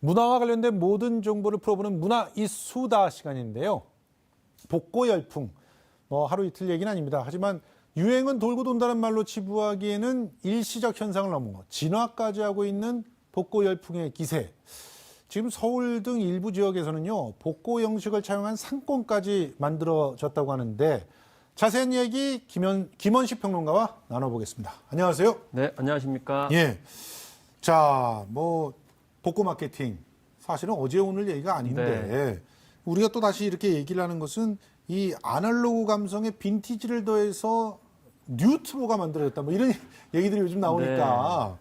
문화와 관련된 모든 정보를 풀어보는 문화 이수다 시간인데요. 복고 열풍, 하루 이틀 얘기는 아닙니다. 하지만 유행은 돌고 돈다는 말로 치부하기에는 일시적 현상을 넘어 진화까지 하고 있는 복고 열풍의 기세. 지금 서울 등 일부 지역에서는요, 복고 형식을 차용한 상권까지 만들어졌다고 하는데 자세한 얘기 김원식 평론가와 나눠보겠습니다. 안녕하세요. 네, 안녕하십니까. 예. 자, 복고 마케팅. 사실은 어제 오늘 얘기가 아닌데 우리가 또 다시 이렇게 얘기를 하는 것은 이 아날로그 감성에 빈티지를 더해서 뉴트로가 만들어졌다. 이런 얘기들이 요즘 나오니까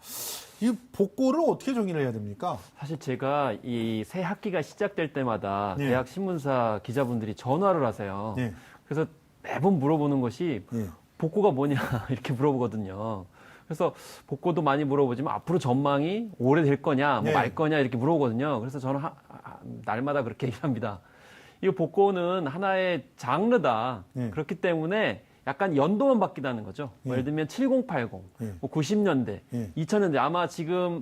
이 복고를 어떻게 정의를 해야 됩니까? 사실 제가 이 새 학기가 시작될 때마다 예. 대학 신문사 기자분들이 전화를 하세요. 예. 그래서 매번 물어보는 것이 예. 복고가 뭐냐 이렇게 물어보거든요. 그래서 복고도 많이 물어보지만 앞으로 전망이 오래될 거냐, 네. 말 거냐 이렇게 물어보거든요. 그래서 저는 날마다 그렇게 얘기합니다. 이 복고는 하나의 장르다. 네. 그렇기 때문에 약간 연도만 바뀌다는 거죠. 네. 예를 들면 7080, 네. 90년대, 네. 2000년대 아마 지금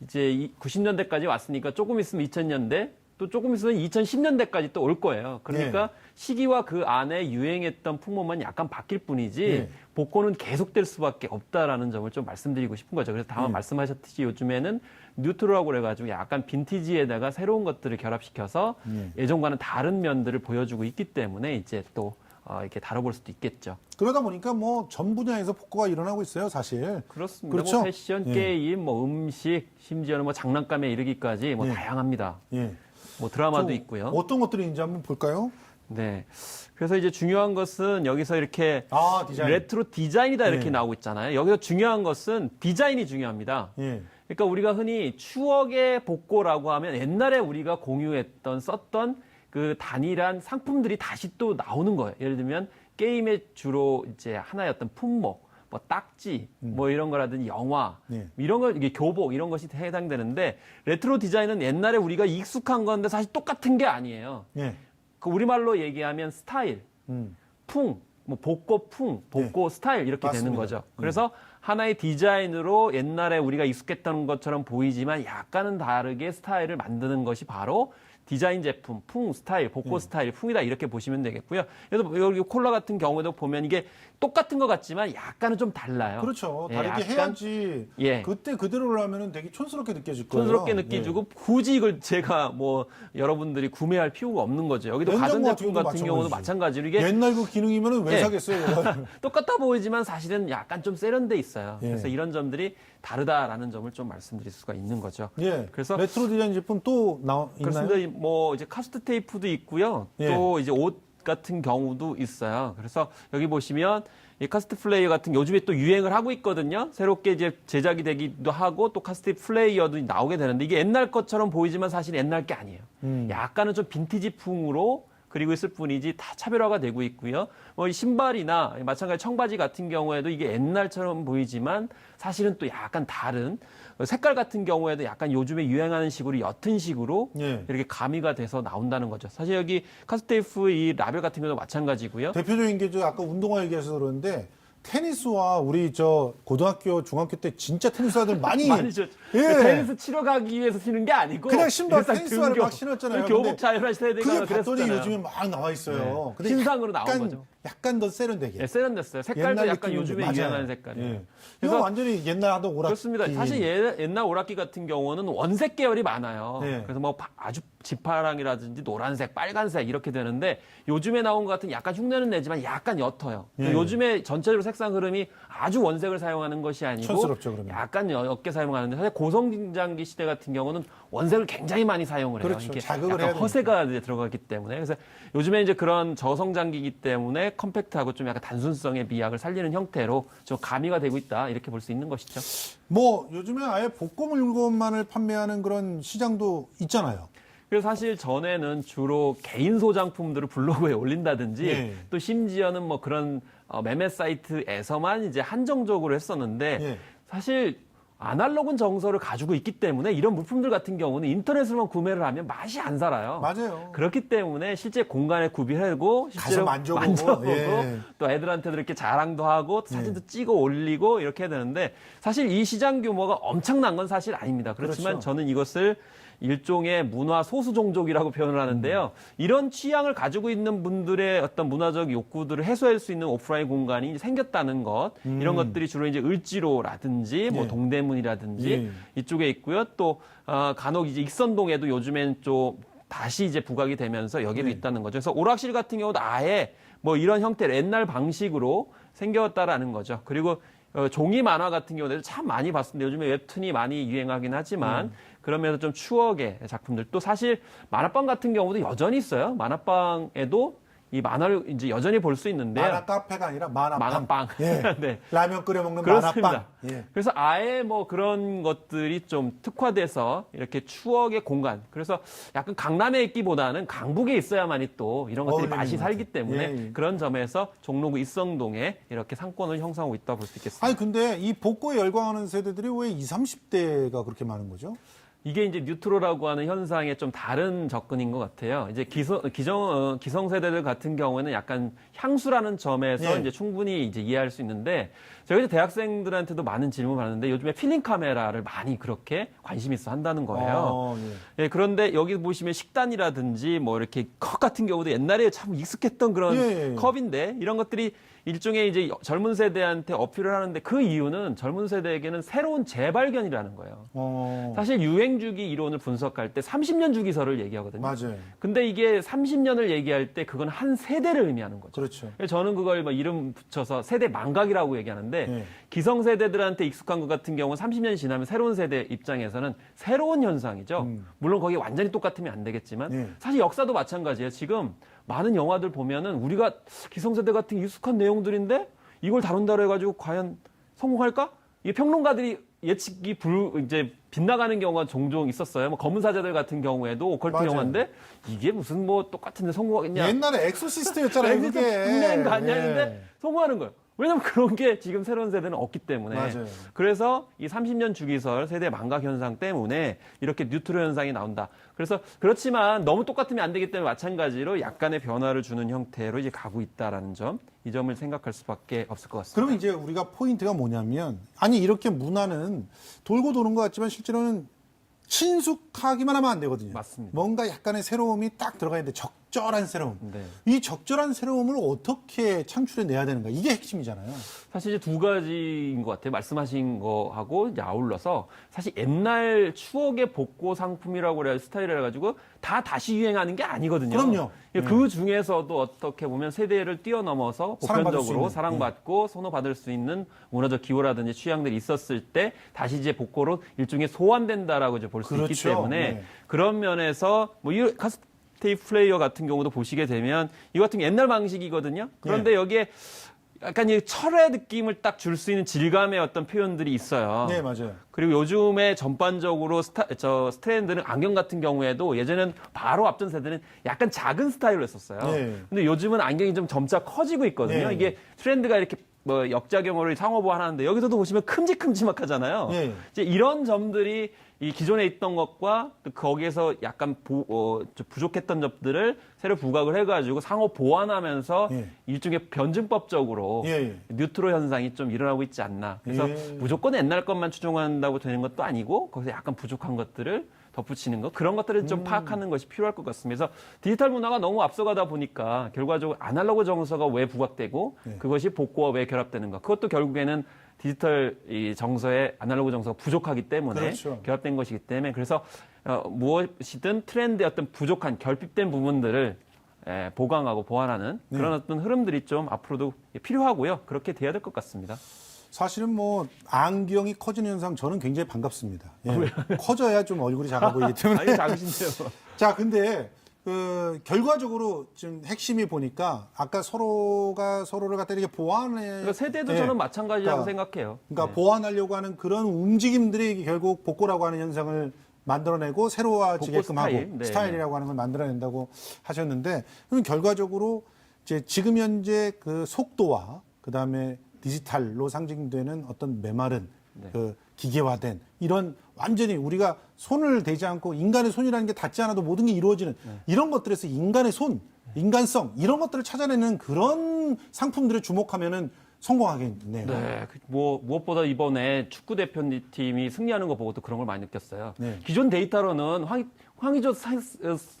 이제 90년대까지 왔으니까 조금 있으면 2000년대 또 조금 있으면 2010년대까지 또 올 거예요. 그러니까 시기와 그 안에 유행했던 풍모만 약간 바뀔 뿐이지 네. 복고는 계속될 수밖에 없다라는 점을 좀 말씀드리고 싶은 거죠. 그래서 다만 네. 말씀하셨듯이 요즘에는 뉴트로라고 그래가지고 약간 빈티지에다가 새로운 것들을 결합시켜서 예전과는 다른 면들을 보여주고 있기 때문에 이제 또 이렇게 다뤄볼 수도 있겠죠. 그러다 보니까 전 분야에서 복고가 일어나고 있어요, 사실. 그렇습니다. 그렇죠? 패션, 예. 게임, 음식, 심지어는 장난감에 이르기까지 예. 다양합니다. 예. 드라마도 있고요. 어떤 것들이 있는지 한번 볼까요? 네. 그래서 이제 중요한 것은 여기서 이렇게 디자인. 레트로 디자인이다 이렇게 예. 나오고 있잖아요. 여기서 중요한 것은 디자인이 중요합니다. 예. 그러니까 우리가 흔히 추억의 복고라고 하면 옛날에 우리가 공유했던 썼던 그 단일한 상품들이 다시 또 나오는 거예요. 예를 들면 게임의 주로 이제 하나였던 품목, 딱지, 이런 거라든지 영화, 네. 이런 거, 이게 교복, 이런 것이 해당되는데, 레트로 디자인은 옛날에 우리가 익숙한 건데 사실 똑같은 게 아니에요. 예. 그 우리말로 얘기하면 스타일, 풍, 복고 풍, 복고 스타일 이렇게 맞습니다. 되는 거죠. 그래서 하나의 디자인으로 옛날에 우리가 익숙했던 것처럼 보이지만 약간은 다르게 스타일을 만드는 것이 바로 디자인 제품, 풍 스타일, 복고 스타일, 풍이다 이렇게 보시면 되겠고요. 그래서 여기 콜라 같은 경우에도 보면 이게 똑같은 것 같지만 약간은 좀 달라요. 그렇죠. 예, 다르게 약간, 해야지 예. 그때 그대로를 하면 되게 촌스럽게 느껴질 거예요. 촌스럽게 느껴지고 굳이 이걸 제가 여러분들이 구매할 필요가 없는 거죠. 여기도 가전제품 같은 경우도 마찬가지로 이게 옛날 그 기능이면 왜 예. 사겠어요? 똑같아 보이지만 사실은 약간 좀 세련돼 있어요. 예. 그래서 이런 점들이 다르다라는 점을 좀 말씀드릴 수가 있는 거죠. 예. 그래서 레트로 디자인 제품 또 있나요? 그렇습니다. 이제 카스트 테이프도 있고요. 예. 또 이제 옷 같은 경우도 있어요. 그래서 여기 보시면 이 카스트 플레이어 같은 요즘에 또 유행을 하고 있거든요. 새롭게 이제 제작이 되기도 하고 또 카스트 플레이어도 나오게 되는데 이게 옛날 것처럼 보이지만 사실 옛날 게 아니에요. 약간은 좀 빈티지풍으로 그리고 있을 뿐이지 다 차별화가 되고 있고요. 이 신발이나 마찬가지 청바지 같은 경우에도 이게 옛날처럼 보이지만 사실은 또 약간 다른 색깔 같은 경우에도 약간 요즘에 유행하는 식으로 옅은 식으로 예. 이렇게 가미가 돼서 나온다는 거죠. 사실 여기 카스테이프 이 라벨 같은 경우도 마찬가지고요. 대표적인 게 아까 운동화 얘기해서 그러는데 테니스와 우리 고등학교, 중학교 때 진짜 테니스 하들 많이 죠 예. 테니스 치러 가기 위해서 신는 게 아니고 그냥 신발 일단 테니스화를 막 신었잖아요. 교복 자율화 시대가 그게 봤더니 그랬었잖아요. 요즘에 막 나와 있어요. 네. 근데 신상으로 나온 거죠. 약간 더 세련되게. 네, 세련됐어요. 색깔도 옛날 약간 느낌인데, 요즘에 맞아요. 유행하는 색깔이에요. 예. 그래서 이거 완전히 옛날 하던 오락기. 그렇습니다. 사실 옛날 오락기 같은 경우는 원색 계열이 많아요. 네. 그래서 아주 지파랑이라든지 노란색, 빨간색 이렇게 되는데 요즘에 나온 것 같은 약간 흉내는 내지만 약간 옅어요. 네. 요즘에 전체적으로 색상 흐름이 아주 원색을 사용하는 것이 아니고 촌스럽죠, 그러면. 약간 옅게 사용하는데 사실 고성장기 시대 같은 경우는 원색을 굉장히 많이 사용을 해요. 그렇죠. 이게 자극을 약간 해야 허세가 이제 들어가기 때문에 그래서 요즘에 이제 그런 저성장기이기 때문에 컴팩트하고 좀 약간 단순성의 미학을 살리는 형태로 좀 가미가 되고 있다 이렇게 볼 수 있는 것이죠. 요즘에 아예 복고 물건만을 판매하는 그런 시장도 있잖아요. 그래서 사실 전에는 주로 개인 소장품들을 블로그에 올린다든지 예. 또 심지어는 그런 매매 사이트에서만 이제 한정적으로 했었는데 예. 사실 아날로그 정서를 가지고 있기 때문에 이런 물품들 같은 경우는 인터넷으로만 구매를 하면 맛이 안 살아요. 맞아요. 그렇기 때문에 실제 공간에 구비하고 실제로 가서 만져보고, 예. 또 애들한테도 이렇게 자랑도 하고 사진도 찍어 올리고 이렇게 해야 되는데 사실 이 시장 규모가 엄청난 건 사실 아닙니다. 그렇지만 그렇죠. 저는 이것을 일종의 문화 소수 종족이라고 표현을 하는데요. 이런 취향을 가지고 있는 분들의 어떤 문화적 욕구들을 해소할 수 있는 오프라인 공간이 생겼다는 것, 이런 것들이 주로 이제 을지로라든지 뭐 예. 동대문이라든지 예. 이쪽에 있고요. 또 간혹 이제 익선동에도 요즘엔 좀 다시 이제 부각이 되면서 여기도 있다는 거죠. 그래서 오락실 같은 경우도 아예 뭐 이런 형태로 옛날 방식으로 생겼다라는 거죠. 그리고 종이 만화 같은 경우도 참 많이 봤습니다. 요즘에 웹툰이 많이 유행하긴 하지만 그러면서 좀 추억의 작품들 또 사실 만화방 같은 경우도 여전히 있어요. 만화방에도 이 만화를 이제 여전히 볼 수 있는데요. 만화 카페가 아니라 만화빵. 만화빵. 예. 네. 라면 끓여 먹는 그렇습니다. 만화빵. 예. 그래서 아예 뭐 그런 것들이 좀 특화돼서 이렇게 추억의 공간. 그래서 약간 강남에 있기보다는 강북에 있어야만이 또 이런 것들이 어울리는 맛이 것 살기 같아요. 때문에 예, 예. 그런 점에서 종로구 익성동에 이렇게 상권을 형성하고 있다고 볼 수 있겠습니다. 아니 근데 이 복고에 열광하는 세대들이 왜 20, 30대가 그렇게 많은 거죠? 이게 이제 뉴트로라고 하는 현상의 좀 다른 접근인 것 같아요. 이제 기성세대들 같은 경우에는 약간 향수라는 점에서 예. 이제 충분히 이제 이해할 수 있는데, 저희 이제 대학생들한테도 많은 질문 받는데 요즘에 필름 카메라를 많이 그렇게 관심 있어 한다는 거예요. 예. 예, 그런데 여기 보시면 식단이라든지 뭐 이렇게 컵 같은 경우도 옛날에 참 익숙했던 그런 예. 컵인데 이런 것들이 일종의 이제 젊은 세대한테 어필을 하는데 그 이유는 젊은 세대에게는 새로운 재발견이라는 거예요. 사실 유행 주기 이론을 분석할 때 30년 주기설을 얘기하거든요. 맞아요. 근데 이게 30년을 얘기할 때 그건 한 세대를 의미하는 거죠. 그렇죠. 저는 그걸 뭐 이름 붙여서 세대 망각이라고 얘기하는데 예. 기성세대들한테 익숙한 것 같은 경우는 30년이 지나면 새로운 세대 입장에서는 새로운 현상이죠. 물론 거기 완전히 똑같으면 안 되겠지만 예. 사실 역사도 마찬가지예요. 지금 많은 영화들 보면은 우리가 기성세대 같은 익숙한 내용들인데 이걸 다룬다고 해가지고 과연 성공할까? 이게 평론가들이 예측이 이제 빗나가는 경우가 종종 있었어요. 뭐 검은 사제들 같은 경우에도 오컬트 맞아요. 영화인데 이게 무슨 뭐 똑같은데 성공하겠냐? 옛날에 엑소시스트였잖아요, 그게. 분명한 거 아니냐는데 예. 성공하는 거예요. 왜냐면 그런 게 지금 새로운 세대는 없기 때문에. 맞아요. 그래서 이 30년 주기설 세대 망각 현상 때문에 이렇게 뉴트로 현상이 나온다. 그래서 그렇지만 너무 똑같으면 안 되기 때문에 마찬가지로 약간의 변화를 주는 형태로 이제 가고 있다라는 점, 이 점을 생각할 수밖에 없을 것 같습니다. 그러면 이제 우리가 포인트가 뭐냐면, 아니, 이렇게 문화는 돌고 도는 것 같지만 실제로는 친숙하기만 하면 안 되거든요. 맞습니다. 뭔가 약간의 새로움이 딱 들어가야 돼. 적절한 새로움. 네. 이 적절한 새로움을 어떻게 창출해내야 되는가. 이게 핵심이잖아요. 사실 이제 두 가지인 것 같아요. 말씀하신 거하고 이제 아울러서 사실 옛날 추억의 복고 상품이라고 그래야 스타일을 해가지고 다 다시 유행하는 게 아니거든요. 그럼요. 그 중에서도 어떻게 보면 세대를 뛰어넘어서 사랑받을 수 보편적으로 있는. 사랑받고 선호받을 수 있는 문화적 기호라든지 취향들이 있었을 때 다시 이제 복고로 일종의 소환된다라고 이제 볼 수 있기 그렇죠. 때문에 네. 그런 면에서 뭐 이 카스테이프 플레이어 같은 경우도 보시게 되면 이 같은 게 옛날 방식이거든요. 그런데 네. 여기에 약간 이 철의 느낌을 딱 줄 수 있는 질감의 어떤 표현들이 있어요. 네, 맞아요. 그리고 요즘에 전반적으로 트렌드는 안경 같은 경우에도 예전에는 바로 앞전 세대는 약간 작은 스타일로 했었어요. 네. 근데 요즘은 안경이 좀 점차 커지고 있거든요. 네. 이게 트렌드가 이렇게 뭐 역작용어를 상호보완하는데 여기서도 보시면 큼직큼직하잖아요. 네. 이제 이런 점들이 이 기존에 있던 것과 또 거기에서 약간 좀 부족했던 점들을 새로 부각을 해가지고 상호 보완하면서 예. 일종의 변증법적으로 예. 뉴트로 현상이 좀 일어나고 있지 않나. 그래서 예. 무조건 옛날 것만 추종한다고 되는 것도 아니고 거기서 약간 부족한 것들을 덧붙이는 것, 그런 것들을 좀 파악하는 것이 필요할 것 같습니다. 그래서 디지털 문화가 너무 앞서가다 보니까 결과적으로 아날로그 정서가 왜 부각되고 그것이 복고와 왜 결합되는 것, 그것도 결국에는 디지털 이 정서의 아날로그 정서가 부족하기 때문에 그렇죠. 결합된 것이기 때문에 그래서 무엇이든 트렌드의 어떤 부족한 결핍된 부분들을 보강하고 보완하는 그런 어떤 흐름들이 좀 앞으로도 필요하고요. 그렇게 돼야 될 것 같습니다. 사실은 뭐 안경이 커지는 현상 저는 굉장히 반갑습니다. 예. 커져야 좀 얼굴이 작아 보이기 때문에. 아니, 작으신데요. 자, 근데 결과적으로 지금 핵심이 보니까 아까 서로가 서로를 갖다 이렇게 보완해. 그러니까 세대도 예. 저는 마찬가지라고 그러니까, 생각해요. 그러니까 네. 보완하려고 하는 그런 움직임들이 결국 복고라고 하는 현상을 만들어내고 새로워지게끔 하고 스타일. 네. 스타일이라고 하는 걸 만들어낸다고 하셨는데, 그럼 결과적으로 이제 지금 현재 그 속도와 그 다음에 디지털로 상징되는 어떤 메마른 그 기계화된 이런 완전히 우리가 손을 대지 않고 인간의 손이라는 게 닿지 않아도 모든 게 이루어지는 이런 것들에서 인간의 손, 인간성 이런 것들을 찾아내는 그런 상품들에 주목하면은 성공하겠네요. 네, 뭐 무엇보다 이번에 축구 대표팀이 승리하는 거 보고도 그런 걸 많이 느꼈어요. 네. 기존 데이터로는 황의조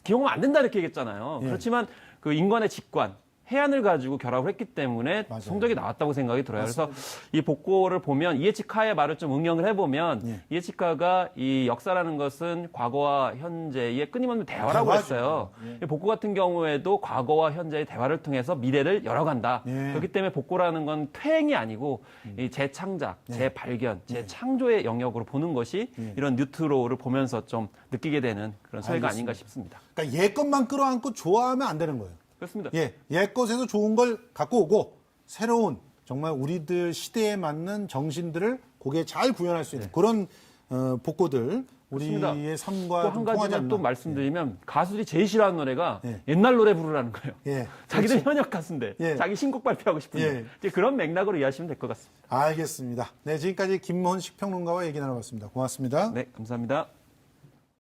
기용하면 안 된다 이렇게 얘기했잖아요. 예. 그렇지만 그 인간의 직관, 해안을 가지고 결합을 했기 때문에 맞아요. 성적이 나왔다고 생각이 들어요. 그래서 이 복고를 보면 이에치카의 말을 좀 응용을 해보면 예. 이에치카가 이 역사라는 것은 과거와 현재의 끊임없는 대화라고 대화죠. 했어요. 예. 복고 같은 경우에도 과거와 현재의 대화를 통해서 미래를 열어간다. 예. 그렇기 때문에 복고라는 건 퇴행이 아니고 이 재창작, 재발견, 재창조의 영역으로 보는 것이 이런 뉴트로를 보면서 좀 느끼게 되는 그런 소회가 아닌가 싶습니다. 그러니까 옛 것만 끌어안고 좋아하면 안 되는 거예요. 그렇습니다. 옛 것에서 좋은 걸 갖고 오고 새로운 정말 우리들 시대에 맞는 정신들을 거기에 잘 구현할 수 있는 그런 복고들 그렇습니다. 우리의 또 삶과 한 좀 통하지 가지만 않나. 또 말씀드리면 가수들이 제일 싫어하는 노래가 예. 옛날 노래 부르라는 거예요. 예. 자기들 현역 가수인데 예. 자기 신곡 발표하고 싶은데 예. 이제 그런 맥락으로 이해하시면 될 것 같습니다. 알겠습니다. 네, 지금까지 김문식 평론가와 얘기 나눠봤습니다. 고맙습니다. 네, 감사합니다.